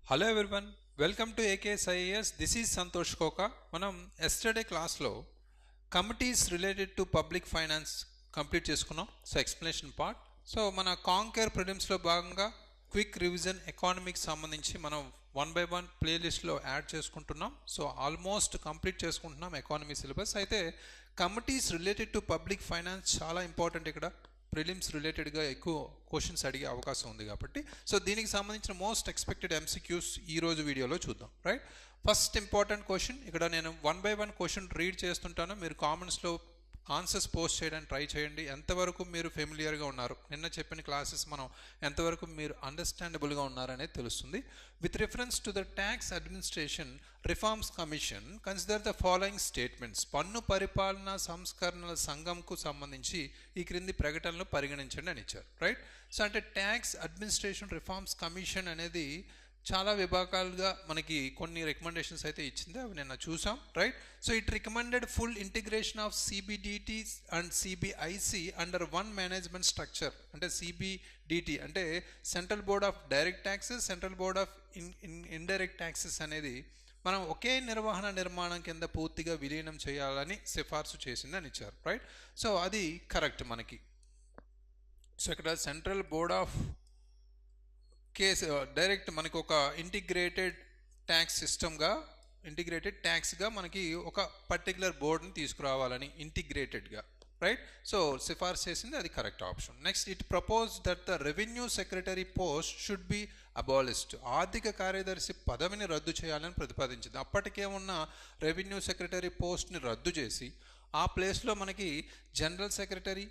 Hello everyone, welcome to AKS IAS. This is Santosh Koka. మనం yesterday క్లాస్లో committees related to public finance complete చేసుకున్నాం. So explanation part. So మన కాంకేర్ ప్రిలిమ్స్లో భాగంగా quick revision ఎకానమీకి సంబంధించి మనం 1 by 1 ప్లేలిస్ట్లో యాడ్ చేసుకుంటున్నాం. సో ఆల్మోస్ట్ కంప్లీట్ చేసుకుంటున్నాం ఎకానమీ సిలబస్. అయితే committees related to public finance చాలా ఇంపార్టెంట్. ఇక్కడ ప్రిలిమ్స్ రిలేటెడ్గా ఎక్కువ క్వశ్చన్స్ అడిగే అవకాశం ఉంది కాబట్టి సో దీనికి సంబంధించిన మోస్ట్ ఎక్స్పెక్టెడ్ ఎంసీక్యూస్ ఈరోజు వీడియోలో చూద్దాం. Right, first important question. ఇక్కడ నేను 1 by 1 క్వశ్చన్ రీడ్ చేస్తుంటాను. మీరు కామెంట్స్లో ఆన్సర్స్ పోస్ట్ చేయడానికి ట్రై చేయండి. ఎంతవరకు మీరు ఫెమిలియర్గా ఉన్నారు, నిన్న చెప్పిన క్లాసెస్ మనం ఎంతవరకు మీరు అండర్స్టాండబుల్గా ఉన్నారనేది తెలుస్తుంది. With reference to the tax administration reforms commission consider the following statements. పన్ను పరిపాలన సంస్కరణల సంఘంకు సంబంధించి ఈ క్రింది ప్రకటనలు పరిగణించండి అని ఇచ్చారు. రైట్, సో అంటే ట్యాక్స్ అడ్మినిస్ట్రేషన్ రిఫార్మ్స్ కమిషన్ అనేది చాలా విభాగాలుగా మనకి కొన్ని రికమెండేషన్స్ అయితే ఇచ్చింది, అవి నిన్న చూసాం. Right, so it recommended full integration of CBDT and CBIC under one management structure. అంటే సిబిడిటి అంటే central board of direct taxes, central board of indirect taxes అనేది మనం ఒకే నిర్వహణ నిర్మాణం కింద పూర్తిగా విలీనం చేయాలని సిఫార్సు చేసింది అని ఇచ్చారు. రైట్, సో అది కరెక్ట్ మనకి. సో ఇక్కడ central board of case direct మనకి ఒక ఇంటిగ్రేటెడ్ ట్యాక్స్ సిస్టమ్గా, ఇంటిగ్రేటెడ్ ట్యాక్స్గా మనకి ఒక పర్టికులర్ బోర్డుని తీసుకురావాలని ఇంటిగ్రేటెడ్గా. రైట్, సో సిఫార్సు చేసింది, అది correct option. Next, it propose that the revenue secretary post should be abolished. ఆర్థిక కార్యదర్శి పదవిని రద్దు చేయాలని ప్రతిపాదించింది. అప్పటికే ఉన్న రెవెన్యూ సెక్రటరీ పోస్ట్ని రద్దు చేసి ఆ ప్లేస్లో మనకి జనరల్ సెక్రటరీ,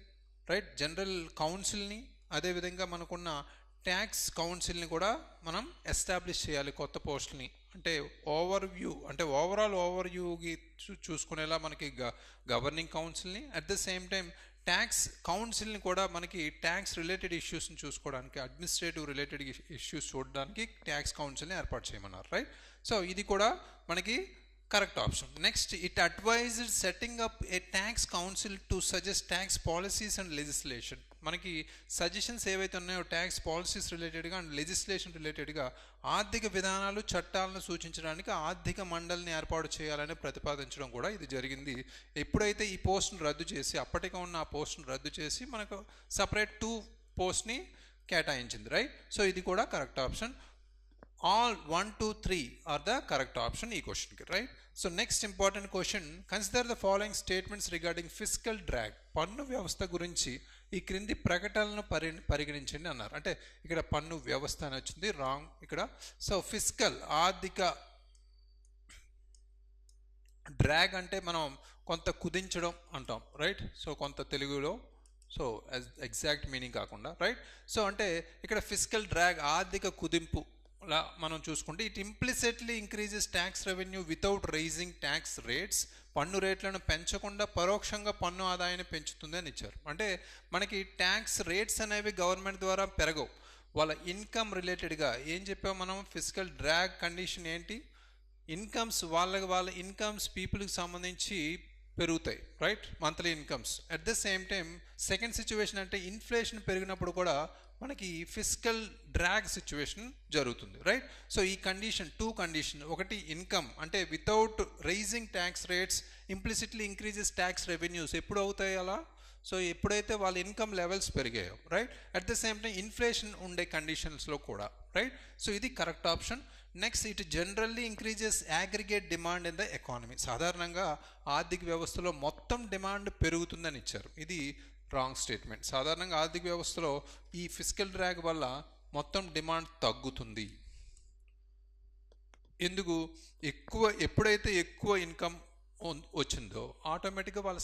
రైట్, జనరల్ కౌన్సిల్ని, అదేవిధంగా మనకున్న ట్యాక్స్ కౌన్సిల్ని కూడా మనం ఎస్టాబ్లిష్ చేయాలి, కొత్త పోస్టుల్ని. అంటే ఓవర్వ్యూ, అంటే ఓవరాల్ ఓవర్వ్యూకి చూసుకునేలా మనకి గవర్నింగ్ కౌన్సిల్ని, at the same time tax కౌన్సిల్ని కూడా మనకి ట్యాక్స్ రిలేటెడ్ ఇష్యూస్ని చూసుకోవడానికి, అడ్మినిస్ట్రేటివ్ రిలేటెడ్ ఇష్యూస్ చూడడానికి ట్యాక్స్ కౌన్సిల్ని ఏర్పాటు చేయమన్నారు. రైట్, సో ఇది కూడా మనకి correct option. Next, it advised setting up a tax council to suggest tax policies and legislation. మనకి సజెషన్స్ ఏవైతే ఉన్నాయో ట్యాక్స్ పాలసీస్ రిలేటెడ్గా అండ్ లెజిస్లేషన్ రిలేటెడ్గా ఆర్థిక విధానాలు, చట్టాలను సూచించడానికి ఆర్థిక మండలిని ఏర్పాటు చేయాలని ప్రతిపాదించడం కూడా ఇది జరిగింది. ఎప్పుడైతే ఈ పోస్ట్ను రద్దు చేసి, అప్పటిగా ఉన్న ఆ పోస్ట్ను రద్దు చేసి మనకు సపరేట్ 2 పోస్ట్ని కేటాయించింది. రైట్, సో ఇది కూడా correct option. All 1, 2, 3 are the correct option ఈ క్వశ్చన్కి. Right, so next important question. Consider the following statements regarding fiscal drag. పన్ను వ్యవస్థ గురించి ఈ క్రింది ప్రకటనలను పరిగణించండి అన్నారు. అంటే ఇక్కడ పన్ను వ్యవస్థ అని వచ్చింది, రాంగ్ ఇక్కడ. సో ఫిస్కల్, ఆర్థిక డ్రాగ్ అంటే మనం కొంత కుదించడం అంటాం. రైట్, సో కొంత తెలుగులో, సో ఎగ్జాక్ట్ మీనింగ్ కాకుండా. రైట్, సో అంటే ఇక్కడ ఫిస్కల్ డ్రాగ్ ఆర్థిక కుదింపు మనం చూసుకుంటే it implicitly increases tax revenue without rising tax rates. పన్ను రేట్లను పెంచకుండా పరోక్షంగా పన్ను ఆదాయాన్ని పెంచుతుంది అని ఇచ్చారు. అంటే మనకి ట్యాక్స్ రేట్స్ అనేవి గవర్నమెంట్ ద్వారా పెరగవు, వాళ్ళ ఇన్కమ్ రిలేటెడ్గా ఏం చెప్పాం మనం. ఫిస్కల్ డ్రాగ్ కండిషన్ ఏంటి, ఇన్కమ్స్ వాళ్ళ ఇన్కమ్స్ పీపుల్కి సంబంధించి పెరుగుతాయి. Right, monthly incomes. At the same time second situation అంటే ఇన్ఫ్లేషన్ పెరిగినప్పుడు కూడా మనకి ఫిస్కల్ డ్రాగ్ సిచ్యువేషన్ జరుగుతుంది. రైట్, సో ఈ కండిషన్ 2 కండిషన్. ఒకటి ఇన్కమ్, అంటే without rising tax rates implicitly increases tax revenues. ఎప్పుడు అవుతాయి అలా, సో ఎప్పుడైతే వాళ్ళ ఇన్కమ్ లెవెల్స్ పెరిగాయో. Right, at the same time inflation ఉండే కండిషన్స్లో కూడా. రైట్, సో ఇది correct option. Next, it generally increases aggregate demand in the economy. సాధారణంగా ఆర్థిక వ్యవస్థలో మొత్తం డిమాండ్ పెరుగుతుందని ఇచ్చారు, ఇది రాంగ్ స్టేట్మెంట్. సాధారణంగా ఆర్థిక వ్యవస్థలో ఈ ఫిస్కల్ డ్రాగ్ వల్ల మొత్తం డిమాండ్ తగ్గుతుంది. ఎందుకు, ఎప్పుడైతే ఎక్కువ ఇన్కమ్ వచ్చిందో ఆటోమేటిక్గా వాళ్ళ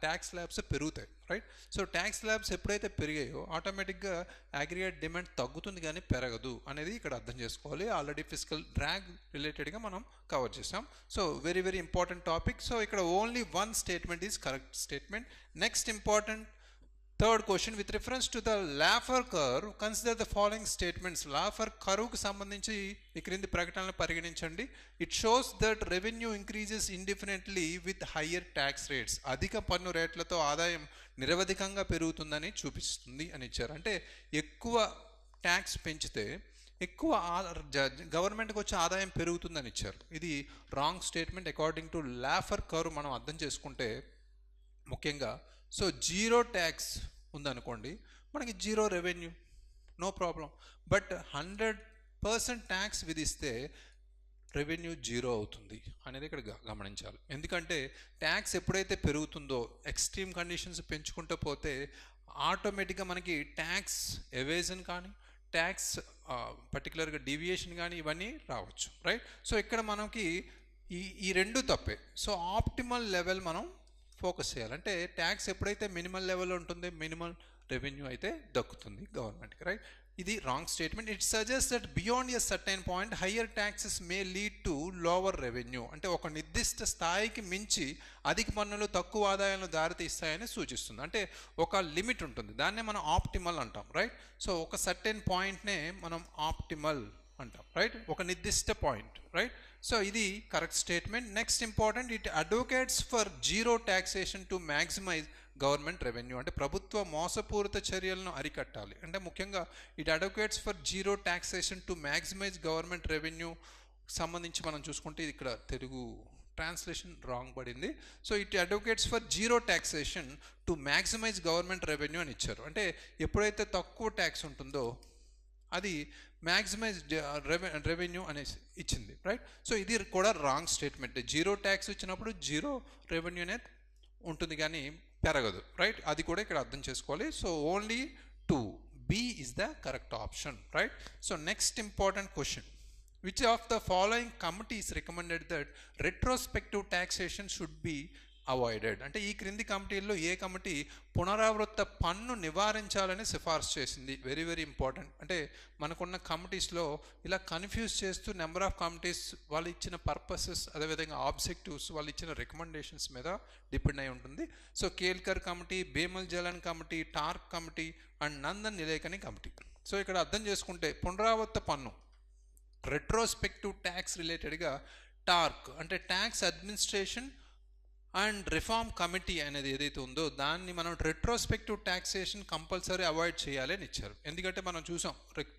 ట్యాక్స్ స్లాబ్స్ పెరుగుతాయి. రైట్, సో ట్యాక్స్ స్లాబ్స్ ఎప్పుడైతే పెరిగాయో ఆటోమేటిక్గా అగ్రిగేట్ డిమాండ్ తగ్గుతుంది కానీ పెరగదు అనేది ఇక్కడ అర్థం చేసుకోవాలి. ఆల్రెడీ ఫిస్కల్ డ్రాగ్ రిలేటెడ్గా మనం కవర్ చేసాం. So very very important topic. So ఇక్కడ only 1 statement is correct statement. Next important third question. With reference to the Laffer curve consider the following statements. Laffer కర్వ్కి సంబంధించి ఈ క్రింది ప్రకటనలు పరిగణించండి. It shows that revenue increases indefinitely with higher tax rates. అధిక పన్ను రేట్లతో ఆదాయం నిరవధికంగా పెరుగుతుందని చూపిస్తుంది అని ఇచ్చారు. అంటే ఎక్కువ ట్యాక్స్ పెంచితే ఎక్కువ గవర్నమెంట్కి వచ్చే ఆదాయం పెరుగుతుందని ఇచ్చారు. ఇది wrong statement. According to Laffer curve మనం అర్థం చేసుకుంటే ముఖ్యంగా సో జీరో ట్యాక్స్ ఉందనుకోండి, మనకి zero revenue, no problem. But 100% tax విధిస్తే రెవెన్యూ జీరో అవుతుంది అనేది ఇక్కడ గమనించాలి. ఎందుకంటే ట్యాక్స్ ఎప్పుడైతే పెరుగుతుందో, ఎక్స్ట్రీమ్ కండిషన్స్ పెంచుకుంటూ పోతే ఆటోమేటిక్గా మనకి ట్యాక్స్ ఎవేజన్ కానీ ట్యాక్స్ పర్టికులర్గా డీవియేషన్ కానీ ఇవన్నీ రావచ్చు, రైట్? సో ఇక్కడ మనకి ఈ రెండు తప్పే. సో ఆప్టిమల్ లెవెల్ మనం ఫోకస్ చేయాలి. అంటే ట్యాక్స్ ఎప్పుడైతే మినిమల్ లెవెల్ ఉంటుందో మినిమల్ రెవెన్యూ అయితే దక్కుతుంది గవర్నమెంట్కి, రైట్? ఇది wrong statement. It suggest that beyond a certain point higher taxes may lead to lower revenue. అంటే ఒక నిర్దిష్ట స్థాయికి మించి అధిక పన్నులు తక్కువ ఆదాయాలను దారితీస్తాయని సూచిస్తుంది. అంటే ఒక లిమిట్ ఉంటుంది, దాన్నే మనం ఆప్టిమల్ అంటాం, రైట్? సో ఒక సర్టైన్ పాయింట్నే మనం ఆప్టిమల్ అంటాం, రైట్? ఒక నిర్దిష్ట పాయింట్, రైట్? సో ఇది correct statement. Next important, it advocates for zero taxation to maximize government revenue. అంటే ప్రభుత్వ మోసపూరిత చర్యలను అరికట్టాలి. అంటే ముఖ్యంగా it advocates for zero taxation to maximize government revenue సంబంధించి మనం చూసుకుంటే ఇక్కడ తెలుగు ట్రాన్స్లేషన్ రాంగ్ పడింది. So it advocates for zero taxation to maximize government revenue అని ఇచ్చారు. అంటే ఎప్పుడైతే తక్కువ ట్యాక్స్ ఉంటుందో అది మ్యాక్సిమైజ్ రెవెన్యూ అనేసి ఇచ్చింది, రైట్? సో ఇది కూడా రాంగ్ స్టేట్మెంట్. జీరో ట్యాక్స్ ఇచ్చినప్పుడు జీరో రెవెన్యూ అనేది ఉంటుంది కానీ పెరగదు, రైట్? అది కూడా ఇక్కడ అర్థం చేసుకోవాలి. So only 2 B is the correct option, right? So next important question, which of the following committees recommended that retrospective taxation should be avoided? అంటే ఈ క్రింది కమిటీల్లో ఏ కమిటీ పునరావృత పన్ను నివారించాలని సిఫార్సు చేసింది? Very very important. అంటే మనకున్న కమిటీస్లో ఇలా కన్ఫ్యూజ్ చేస్తూ నెంబర్ ఆఫ్ కమిటీస్ వాళ్ళు ఇచ్చిన పర్పసెస్, అదేవిధంగా ఆబ్జెక్టివ్స్, వాళ్ళు ఇచ్చిన రికమెండేషన్స్ మీద డిపెండ్ అయి ఉంటుంది. So Kelkar committee, Bimal Jalan committee, TARC committee and Nandan Nilekani committee. So ఇక్కడ అర్థం చేసుకుంటే పునరావృత పన్ను, రెట్రోస్పెక్టివ్ ట్యాక్స్ రిలేటెడ్గా టార్క్ అంటే tax administration and reform committee అనేది ఏదైతే ఉందో దాన్ని మనం రెట్రోస్పెక్టివ్ ట్యాక్సేషన్ కంపల్సరీ అవాయిడ్ చేయాలి అని ఇచ్చారు. ఎందుకంటే మనం చూసాం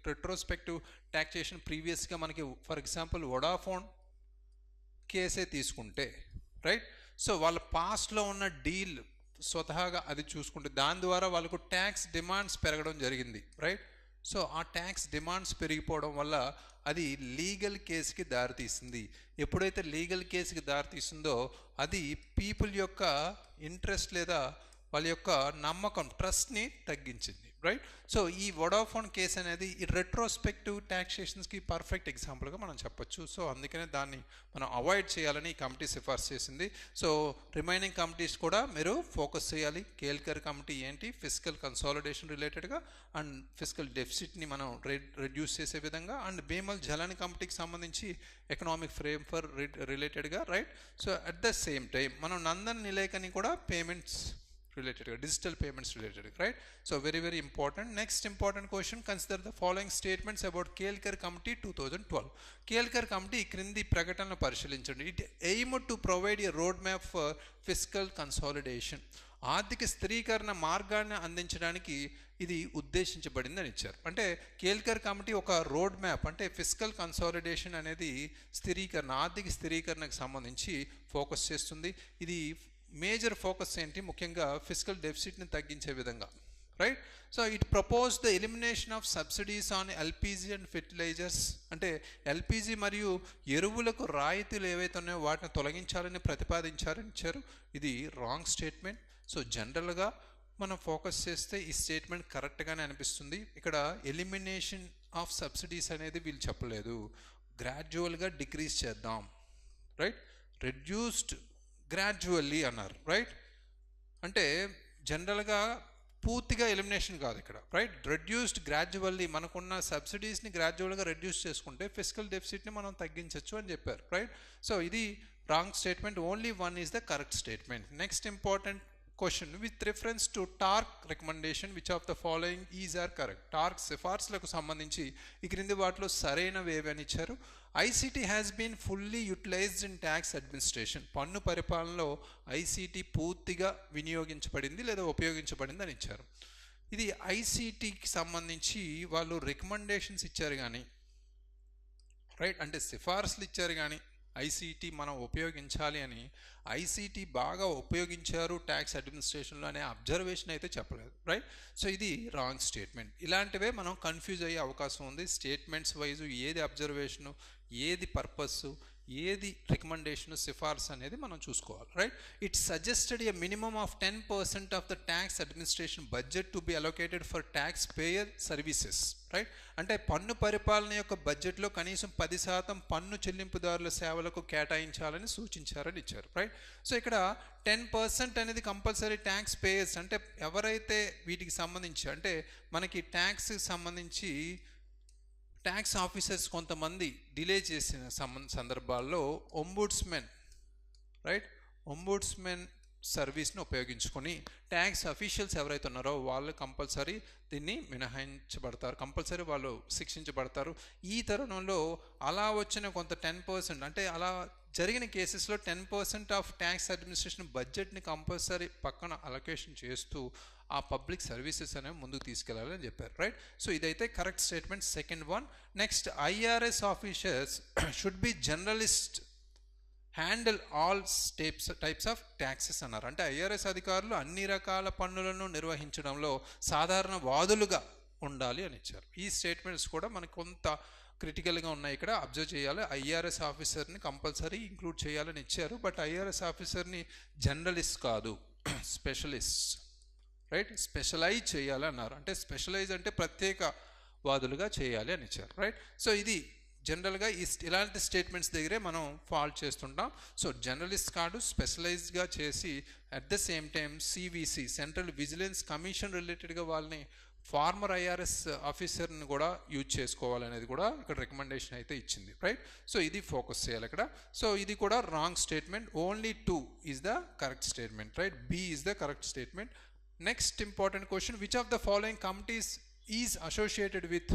రెట్రోస్పెక్టివ్ ట్యాక్సేషన్ ప్రీవియస్గా మనకి ఫర్ ఎగ్జాంపుల్ వొడాఫోన్ కేసే తీసుకుంటే, రైట్? సో వాళ్ళ పాస్ట్లో ఉన్న డీల్ స్వతహాగా అది చూసుకుంటే దాని ద్వారా వాళ్ళకు ట్యాక్స్ డిమాండ్స్ పెరగడం జరిగింది, రైట్? సో ఆ ట్యాక్స్ డిమాండ్స్ పెరిగిపోవడం వల్ల అది లీగల్ కేసుకి దారితీసింది. ఎప్పుడైతే లీగల్ కేసుకి దారితీస్తుందో అది పీపుల్ యొక్క ఇంట్రెస్ట్ లేదా వాళ్ళ యొక్క నమ్మకం, ట్రస్ట్ని తగ్గించింది, రైట్? సో ఈ వొడాఫోన్ కేసు అనేది ఈ రెట్రోస్పెక్టివ్ ట్యాక్సేషన్స్కి పర్ఫెక్ట్ ఎగ్జాంపుల్గా మనం చెప్పొచ్చు. సో అందుకనే దాన్ని మనం అవాయిడ్ చేయాలని ఈ కమిటీ సిఫార్సు చేసింది. సో రిమైనింగ్ కమిటీస్ కూడా మీరు ఫోకస్ చేయాలి. కేల్కర్ కమిటీ ఏంటి, ఫిజికల్ కన్సాలిడేషన్ రిలేటెడ్గా అండ్ ఫిజికల్ డెఫిసిట్ని మనం రెడ్యూస్ చేసే విధంగా, అండ్ బేమల్ జలన్ కమిటీకి సంబంధించి ఎకనామిక్ ఫ్రేమ్ ఫర్ రిలేటెడ్గా, right? So at the same time మనం నందన్ నిలేకని కూడా పేమెంట్స్ రిలేటెడ్గా, digital payments related, right? So very very important. Next important question, consider the following statements about Kelkar committee 2012. Kelkar committee ఈ క్రింది ప్రకటనను పరిశీలించండి. It aim to provide a road map for physical consolidation. ఆర్థిక స్థిరీకరణ మార్గాన్ని అందించడానికి ఇది ఉద్దేశించబడింది అని ఇచ్చారు. అంటే కేల్కర్ కమిటీ ఒక రోడ్ మ్యాప్ అంటే ఫిజికల్ కన్సాలిడేషన్ అనేది స్థిరీకరణ, ఆర్థిక స్థిరీకరణకు సంబంధించి ఫోకస్ చేస్తుంది. ఇది మేజర్ ఫోకస్ ఏంటి, ముఖ్యంగా ఫిజికల్ డెఫిసిట్ని తగ్గించే విధంగా, right? So it propose the elimination of subsidies on LPG and fertilizers. అంటే ఎల్పిజి మరియు ఎరువులకు రాయితీలు ఏవైతే ఉన్నాయో వాటిని తొలగించాలని ప్రతిపాదించారని ఇచ్చారు. ఇది రాంగ్ స్టేట్మెంట్. సో జనరల్గా మనం ఫోకస్ చేస్తే ఈ స్టేట్మెంట్ కరెక్ట్గానే అనిపిస్తుంది. ఇక్కడ ఎలిమినేషన్ ఆఫ్ సబ్సిడీస్ అనేది వీళ్ళు చెప్పలేదు, గ్రాడ్యువల్గా డిక్రీజ్ చేద్దాం, రైట్? రెడ్యూస్డ్ గ్రాడ్యువల్లీ అన్నారు, రైట్? అంటే జనరల్గా పూర్తిగా ఎలిమినేషన్ కాదు ఇక్కడ, రైట్? రెడ్యూస్డ్ గ్రాడ్యువల్లీ, మనకున్న సబ్సిడీస్ని గ్రాడ్యువల్గా రెడ్యూస్ చేసుకుంటే ఫిజికల్ డెఫిసిట్ని మనం తగ్గించవచ్చు అని చెప్పారు, రైట్? సో ఇది wrong statement. Only one is the correct statement. Next important question, with reference to TARC recommendation which of the following is are correct? TARC సిఫార్సులకు సంబంధించి ఈ క్రింది వాటిలో సరైనవి ఏవి అని ఇచ్చారు. ICT has been fully utilised in tax administration. పన్ను పరిపాలనలో ఐసీటీ పూర్తిగా వినియోగించబడింది లేదా ఉపయోగించబడింది అని ఇచ్చారు. ఇది ఐసీటీకి సంబంధించి వాళ్ళు రికమెండేషన్స్ ఇచ్చారు కానీ రైట్. అంటే సిఫార్సులు ఇచ్చారు కానీ ఐసీటీ మనం ఉపయోగించాలి అని ఐసీటీ బాగా ఉపయోగించారు ట్యాక్స్ అడ్మినిస్ట్రేషన్లో అనే అబ్జర్వేషన్ అయితే చెప్పలేదు, రైట్. సో ఇది రాంగ్ స్టేట్మెంట్. ఇలాంటివే మనం కన్ఫ్యూజ్ అయ్యే అవకాశం ఉంది. స్టేట్మెంట్స్ వైజు ఏది అబ్జర్వేషను, ఏది పర్పస్సు, ఏది రికమెండేషన్, సిఫార్సు అనేది మనం చూసుకోవాలి, right. It suggested A minimum of 10% of the tax administration budget to be allocated for tax payer services, right. అంటే పన్ను పరిపాలన యొక్క బడ్జెట్లో కనీసం 10% పన్ను చెల్లింపుదారుల సేవలకు కేటాయించాలని సూచించారని ఇచ్చారు, రైట్. సో ఇక్కడ 10% అనేది కంపల్సరీ ట్యాక్స్ పేయర్స్, అంటే ఎవరైతే వీటికి సంబంధించి, అంటే మనకి ట్యాక్స్కి సంబంధించి ట్యాక్స్ ఆఫీసర్స్ కొంతమంది డిలే చేసిన సందర్భాల్లో ఒంబుడ్స్మెన్, రైట్, ఒంబుడ్స్మెన్ సర్వీస్ని ఉపయోగించుకొని ట్యాక్స్ అఫీషియల్స్ ఎవరైతే ఉన్నారో వాళ్ళు కంపల్సరీ దీన్ని మినహాయించబడతారు, కంపల్సరీ వాళ్ళు శిక్షించబడతారు. ఈ తరుణంలో అలా వచ్చిన కొంత 10%, అంటే అలా జరిగిన కేసెస్లో 10% ఆఫ్ ట్యాక్స్ అడ్మినిస్ట్రేషన్ బడ్జెట్ని కంపల్సరీ పక్కన అలొకేషన్ చేస్తూ ఆ పబ్లిక్ సర్వీసెస్ అనేవి ముందుకు తీసుకెళ్లాలని చెప్పారు, రైట్. సో ఇదైతే correct statement, second one. Next, IRS officers should be journalist handle all types of taxes అన్నారు. అంటే ఐఆర్ఎస్ అధికారులు అన్ని రకాల పన్నులను నిర్వహించడంలో సాధారణ వాదులుగా ఉండాలి అని ఇచ్చారు. ఈ స్టేట్మెంట్స్ కూడా మనకు కొంత క్రిటికల్గా ఉన్నాయి, ఇక్కడ అబ్జర్వ్ చేయాలి. ఐఆర్ఎస్ ఆఫీసర్ని కంపల్సరీ ఇంక్లూడ్ చేయాలని ఇచ్చారు, బట్ ఐఆర్ఎస్ ఆఫీసర్ని జర్నలిస్ట్ కాదు, స్పెషలిస్ట్, రైట్, స్పెషలైజ్ చేయాలి అన్నారు. అంటే స్పెషలైజ్ అంటే ప్రత్యేక వాదులుగా చేయాలి అని ఇచ్చారు, రైట్. సో ఇది జనరల్గా ఇలాంటి స్టేట్మెంట్స్ దగ్గరే మనం ఫాల్ట్ చేస్తుంటాం. సో జర్నలిస్ట్ కాదు, స్పెషలైజ్డ్గా చేసి at the same time CVC, central vigilance commission రిలేటెడ్గా వాళ్ళని ఫార్మర్ ఐఆర్ఎస్ ఆఫీసర్ని కూడా యూజ్ చేసుకోవాలనేది కూడా ఇక్కడ రికమెండేషన్ అయితే ఇచ్చింది, రైట్. సో ఇది ఫోకస్ చేయాలి ఇక్కడ. సో ఇది కూడా wrong statement. Only 2 is the correct statement, right. B is the correct statement. Next important question, which of the following committees is associated with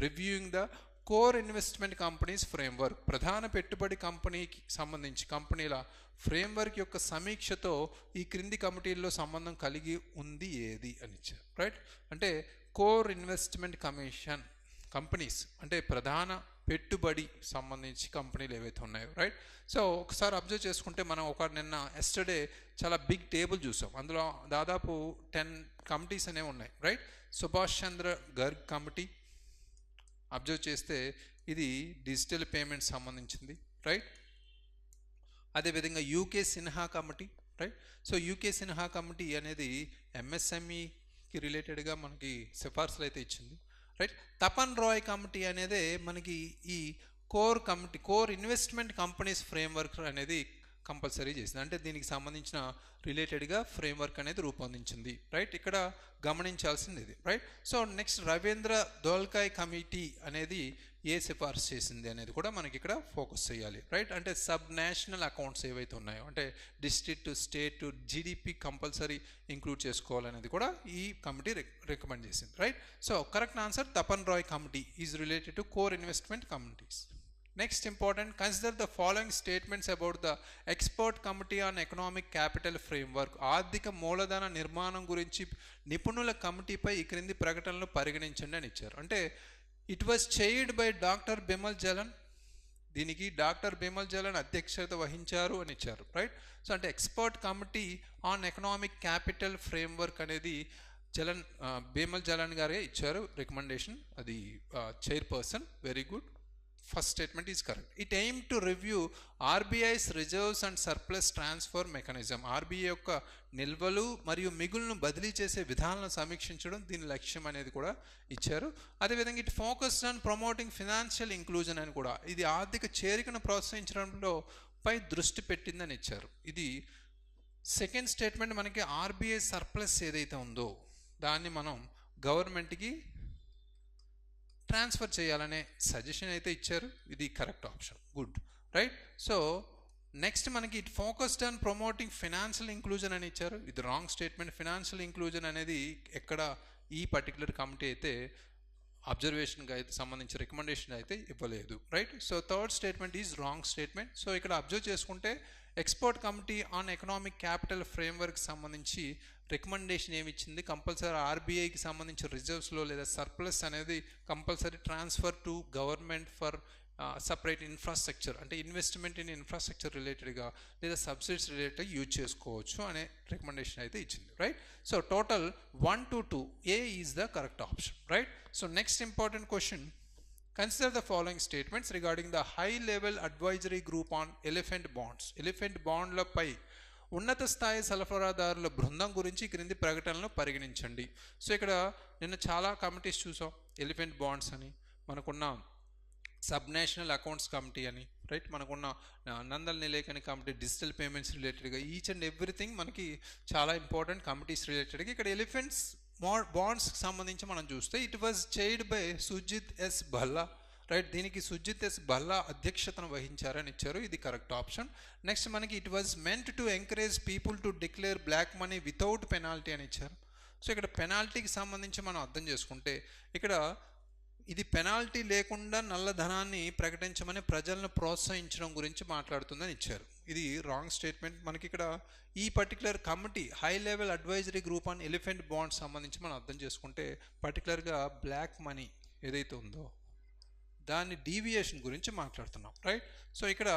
reviewing the core investment companies framework? ప్రధాన పెట్టుబడి కంపెనీకి సంబంధించి కంపెనీల framework యొక్క సమీక్షతో ఈ క్రింది కమిటీల్లో సంబంధం కలిగి ఉంది ఏది అని ఇచ్చారు, రైట్. అంటే కోర్ ఇన్వెస్ట్మెంట్ కమిషన్ కంపెనీస్ అంటే ప్రధాన పెట్టుబడి సంబంధించి కంపెనీలు ఏవైతే ఉన్నాయో, రైట్. సో ఒకసారి అబ్జర్వ్ చేసుకుంటే మనం నిన్న ఎస్టర్డే చాలా బిగ్ టేబుల్ చూసాం. అందులో దాదాపు 10 కమిటీస్ అనేవి ఉన్నాయి, right. Subhash Chandra Garg committee observe చేస్తే ఇది డిజిటల్ పేమెంట్ సంబంధించింది, రైట్. అదేవిధంగా UK Sinha committee, right. So UK Sinha committee అనేది ఎంఎస్ఎంఈకి రిలేటెడ్గా మనకి సిఫార్సులు అయితే ఇచ్చింది, రైట్. తపన్ రాయ్ కమిటీ అనేది మనకి ఈ కోర్ ఇన్వెస్ట్మెంట్ కంపెనీస్ ఫ్రేమ్వర్క్ అనేది కంపల్సరీ చేసింది, అంటే దీనికి సంబంధించిన రిలేటెడ్గా ఫ్రేమ్వర్క్ అనేది రూపొందించింది, రైట్. ఇక్కడ గమనించాల్సింది ఇది, right. So next, Ravindra Dholakia committee అనేది ఏ సిఫార్సు చేసింది అనేది కూడా మనకి ఇక్కడ ఫోకస్ చేయాలి, రైట్. అంటే సబ్ నేషనల్ అకౌంట్స్ ఏవైతే ఉన్నాయో, అంటే district, state, GDP compulsory include చేసుకోవాలనేది కూడా ఈ కమిటీ రికమెండ్ చేసింది, right. So correct answer Tapan Roy committee is related to core investment committees. Next important, consider the following statements about the expert committee on economic capital framework. ఆర్థిక మూలధన నిర్మాణం గురించి నిపుణుల కమిటీపై ఈ క్రింది ప్రకటనలు పరిగణించండి అని ఇచ్చారు. అంటే it was chaired by doctor Bimal Jalan, దీనికి డాక్టర్ బిమల్ జలన్ అధ్యక్షత వహించారు అని ఇచ్చారు, రైట్. సో అంటే expert committee on economic capital framework అనేది బిమల్ జలన్ గారే ఇచ్చారు రికమెండేషన్, అది chairperson. Very good. First statement is correct. It aim to review RBI's reserves and surplus transfer mechanism. RBI యొక్క నిల్వలు మరియు మిగులును బదిలీ చేసే విధానాలను సమీక్షించడం దీని లక్ష్యం అనేది కూడా ఇచ్చారు. అదేవిధంగా it focused on promoting financial inclusion అని కూడా, ఇది ఆర్థిక చేరికను ప్రోత్సహించడంలో పై దృష్టి పెట్టిందని ఇచ్చారు. ఇది సెకండ్ స్టేట్మెంట్. మనకి ఆర్బీఐ సర్ప్లస్ ఏదైతే ఉందో దాన్ని మనం గవర్నమెంట్కి ట్రాన్స్ఫర్ చేయాలనే సజెషన్ అయితే ఇచ్చారు, ఇది correct option. Good, right. So next మనకి it focused on promoting financial inclusion అని ఇచ్చారు, ఇది రాంగ్ స్టేట్మెంట్. ఫినాన్షియల్ ఇంక్లూజన్ అనేది ఎక్కడ ఈ పర్టికులర్ కమిటీ అయితే అబ్జర్వేషన్గా అయితే సంబంధించి రికమెండేషన్ అయితే ఇవ్వలేదు, right. So third statement is wrong statement. So ఇక్కడ అబ్జర్వ్ చేసుకుంటే expert committee on economic capital framework సంబంధించి రికమెండేషన్ ఏమి ఇచ్చింది, కంపల్సరీ ఆర్బీఐకి సంబంధించి రిజర్వ్స్లో లేదా సర్ప్లస్ అనేది compulsory transfer to government for separate infrastructure అంటే ఇన్వెస్ట్మెంట్ ఇన్ ఇన్ఫ్రాస్ట్రక్చర్ రిలేటెడ్గా లేదా సబ్సిడీస్ రిలేటెడ్గా యూజ్ చేసుకోవచ్చు అనే రికమెండేషన్ అయితే ఇచ్చింది, right. So total 1 to 2 A is the correct option, right. So next important question, consider the following statements regarding the high level advisory group on elephant bonds. Elephant బాండ్లపై ఉన్నత స్థాయి సరఫరాదారుల బృందం గురించి క్రింది ప్రకటనలను పరిగణించండి. సో ఇక్కడ నిన్న చాలా కమిటీస్ చూసాం, ఎలిఫెంట్ బాండ్స్ అని, మనకున్న సబ్ నేషనల్ అకౌంట్స్ కమిటీ అని, రైట్, మనకున్న Nandal Nilekani committee, digital payments రిలేటెడ్గా ఈచ్ అండ్ ఎవ్రీథింగ్ మనకి చాలా ఇంపార్టెంట్ కమిటీస్ రిలేటెడ్గా. ఇక్కడ ఎలిఫెంట్స్ బాండ్స్కి సంబంధించి మనం చూస్తే it was chaired by Sujit S Bhalla, right. దీనికి సుజిత్ ఎస్ భల్లా అధ్యక్షతను వహించారని ఇచ్చారు, ఇది కరెక్ట్ ఆప్షన్. నెక్స్ట్ మనకి it was meant to encourage people to declare black money without penalty అని ఇచ్చారు. సో ఇక్కడ పెనాల్టీకి సంబంధించి మనం అర్థం చేసుకుంటే ఇక్కడ ఇది పెనాల్టీ లేకుండా నల్లధనాన్ని ప్రకటించమని ప్రజలను ప్రోత్సహించడం గురించి మాట్లాడుతుందని ఇచ్చారు, ఇది రాంగ్ స్టేట్మెంట్. మనకి ఇక్కడ ఈ particular committee high level advisory group on elephant bonds సంబంధించి మనం అర్థం చేసుకుంటే పర్టికులర్గా బ్లాక్ మనీ ఏదైతే ఉందో దాని డీవియేషన్ గురించి మాట్లాడుతున్నాం, రైట్. సో ఇక్కడ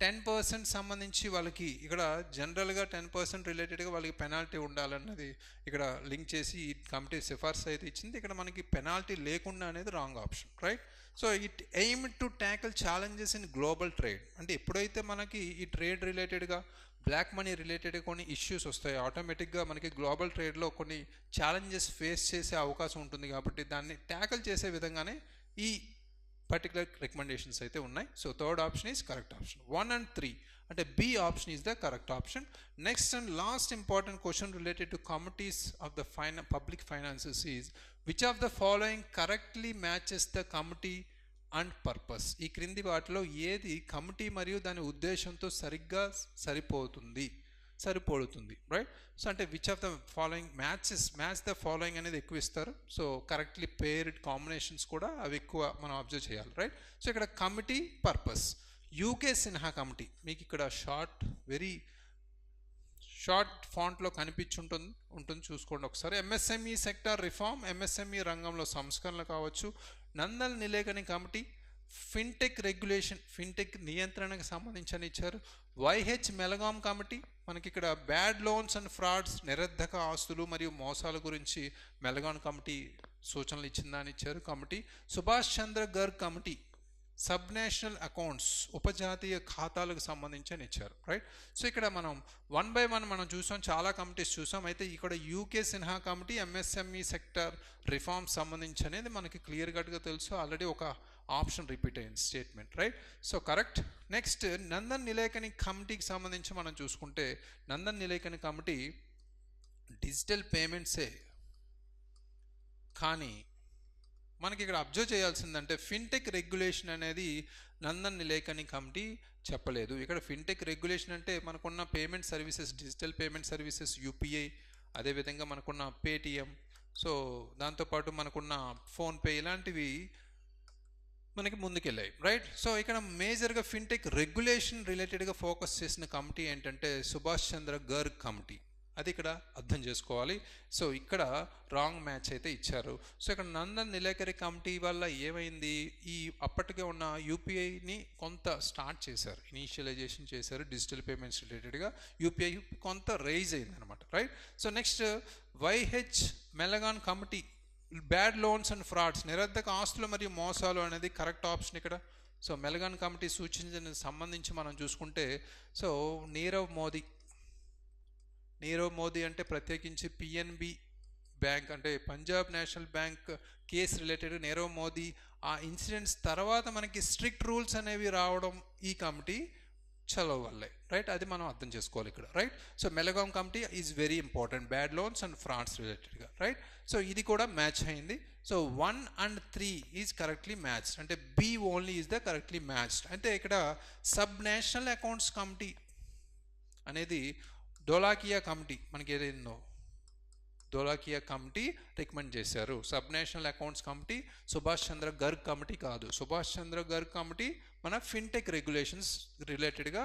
10% సంబంధించి వాళ్ళకి ఇక్కడ జనరల్గా 10% రిలేటెడ్గా వాళ్ళకి పెనాల్టీ ఉండాలన్నది ఇక్కడ లింక్ చేసి ఈ కమిటీ సిఫార్సు అయితే ఇచ్చింది. ఇక్కడ మనకి పెనాల్టీ లేకుండా అనేది wrong option, right. So it aim to tackle challenges in global trade. అంటే ఎప్పుడైతే మనకి ఈ ట్రేడ్ రిలేటెడ్గా బ్లాక్ మనీ రిలేటెడ్గా కొన్ని ఇష్యూస్ వస్తాయి, ఆటోమేటిక్గా మనకి గ్లోబల్ ట్రేడ్లో కొన్ని ఛాలెంజెస్ ఫేస్ చేసే అవకాశం ఉంటుంది, కాబట్టి దాన్ని ట్యాకిల్ చేసే విధంగానే ఈ పర్టికులర్ రికమెండేషన్స్ అయితే ఉన్నాయి. So third option is correct option. 1 and 3 అంటే B option is the correct option. Next and last important question related to committees of the public finances is which of the following correctly matches the committee and purpose. ఈ క్రింది వాటిలో ఏది committee మరియు దాని ఉద్దేశంతో సరిగ్గా సరిపోతుంది, రైట్. సో అంటే which of the following match the following అనేది ఎక్కువ ఇస్తారు. సో కరెక్ట్లీ పేర్డ్ కాంబినేషన్స్ కూడా అవి ఎక్కువ మనం అబ్జర్వ్ చేయాలి, రైట్. సో ఇక్కడ committee purpose UK Sinha committee, మీకు ఇక్కడ వెరీ షార్ట్ ఫాంట్లో ఉంటుంది చూసుకోండి ఒకసారి. ఎంఎస్ఎంఈ సెక్టార్ రిఫార్మ్, ఎంఎస్ఎంఈ రంగంలో సంస్కరణలు కావచ్చు. Nandan Nilekani committee fintech regulation, fintech నియంత్రణకు సంబంధించి ఇచ్చారు. వైహెచ్ మెలగాం కమిటీ మనకి ఇక్కడ బ్యాడ్ లోన్స్ అండ్ ఫ్రాడ్స్, నిరర్ధక ఆస్తులు మరియు మోసాల గురించి మెలగాన్ కమిటీ సూచనలు ఇచ్చిందని ఇచ్చారు committee. Subhash Chandra Garg committee sub national accounts, ఉపజాతీయ ఖాతాలకు సంబంధించి అని ఇచ్చారు, రైట్. సో ఇక్కడ మనం 1 by 1 మనం చూసాం, చాలా కమిటీస్ చూసాం. అయితే ఇక్కడ UK Sinha committee MSME sector reform సంబంధించి అనేది మనకి క్లియర్ కట్గా తెలుసు, ఆల్రెడీ ఒక ఆప్షన్ రిపీట్ అయింది statement, right. So correct. Next Nandan Nilekani కమిటీకి సంబంధించి మనం చూసుకుంటే నందన్ నిలేకని కమిటీ డిజిటల్ పేమెంట్సే, కానీ మనకి ఇక్కడ అబ్జర్వ్ చేయాల్సిందంటే ఫిన్టెక్ రెగ్యులేషన్ అనేది నందన్ నిలేకని కమిటీ చెప్పలేదు. ఇక్కడ ఫిన్టెక్ రెగ్యులేషన్ అంటే మనకున్న payment services, digital payment services, UPI, అదేవిధంగా మనకున్న పేటిఎం, సో దాంతోపాటు మనకున్న ఫోన్పే, ఇలాంటివి మనకి ముందుకెళ్ళాయి, రైట్. సో ఇక్కడ మేజర్గా ఫిన్టెక్ రెగ్యులేషన్ రిలేటెడ్గా ఫోకస్ చేసిన కమిటీ ఏంటంటే సుభాష్ చంద్ర గర్గ్ కమిటీ, అది ఇక్కడ అర్థం చేసుకోవాలి. సో ఇక్కడ రాంగ్ మ్యాచ్ అయితే ఇచ్చారు. సో ఇక్కడ నందన్ నిలేకరి కమిటీ వల్ల ఏమైంది, ఈ అప్పటికే ఉన్న యూపీఐని కొంత స్టార్ట్ చేశారు, ఇనీషియలైజేషన్ చేశారు, డిజిటల్ పేమెంట్స్ రిలేటెడ్గా యూపీఐ కొంత రైజ్ అయింది అనమాట, right. So next YH Malegam committee bad loans and frauds, నిరర్ధక ఆస్తులు మరియు మోసాలు అనేది కరెక్ట్ ఆప్షన్ ఇక్కడ. సో మెలగాన్ కమిటీ సూచించిన సంబంధించి మనం చూసుకుంటే, సో నీరవ్ మోదీ అంటే ప్రత్యేకించి పిఎన్బి బ్యాంక్ అంటే Punjab national bank case related Nirav Modi ఆ ఇన్సిడెంట్స్ తర్వాత మనకి స్ట్రిక్ట్ రూల్స్ అనేవి రావడం ఈ కమిటీ చలవ వల్లే, రైట్. అది మనం అర్థం చేసుకోవాలి ఇక్కడ, right. So Malegam committee is very important, bad loans and frauds రిలేటెడ్గా, రైట్. సో ఇది కూడా మ్యాచ్ అయింది. So 1 and 3 is correctly matched, అంటే B only is the correctly matched. అంటే ఇక్కడ సబ్ నేషనల్ అకౌంట్స్ కమిటీ అనేది ధోలాకియా కమిటీ మనకి ఏదైందో ధోలాకియా కమిటీ రికమెండ్ చేశారు. Sub national accounts committee Subhash Chandra Garg committee కాదు. సుభాష్ చంద్ర గర్గ్ కమిటీ మన ఫిన్టెక్ రెగ్యులేషన్స్ రిలేటెడ్గా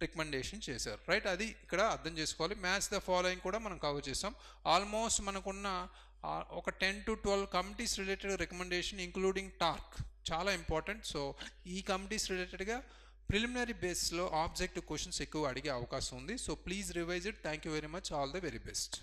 రికమెండేషన్ చేశారు, రైట్. అది ఇక్కడ అర్థం చేసుకోవాలి. మ్యాచ్ ద ఫాలోయింగ్ కూడా మనం కవర్ చేసాం. ఆల్మోస్ట్ మనకున్న ఒక 10 to 12 committees related recommendation including torque చాలా ఇంపార్టెంట్. సో ఈ కమిటీస్ రిలేటెడ్గా ప్రిలిమినరీ బేస్లో ఆబ్జెక్టివ్ క్వశ్చన్స్ ఎక్కువ అడిగే అవకాశం ఉంది. So please revise it. Thank you very much. All the very best.